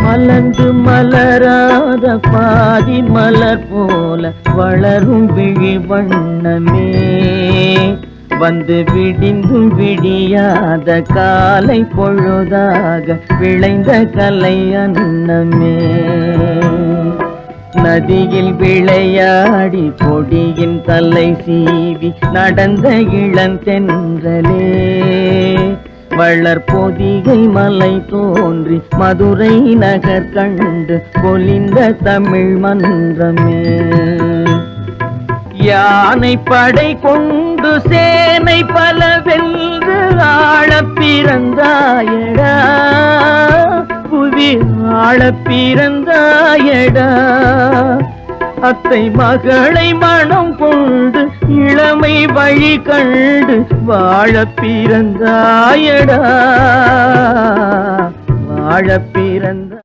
மலர்ந்து மலராத பாதி மலர் போல வளரும் விழி வண்ணமே, வந்து விடிந்தும் விடியாத காலை பொழுதாக விளைந்த கலை அன்னமே. நதியில் விளையாடி கொடியின் தலை சீவி நடந்த இளந்தென்றலே, வளர்பொதிகை மலை தோன்றி மதுரை நகர் கண்டு பொலிந்த தமிழ் மன்றமே. யானை படை கொண்டு சேனை பல வென்று ஆளப் பிறந்தாயடா, புவி ஆளப் பிறந்தாயடா. அத்தை மகளை மனம் கொண்டு இளமை வழி கண்டு வாழப் பிறந்தாயடா, வாழப்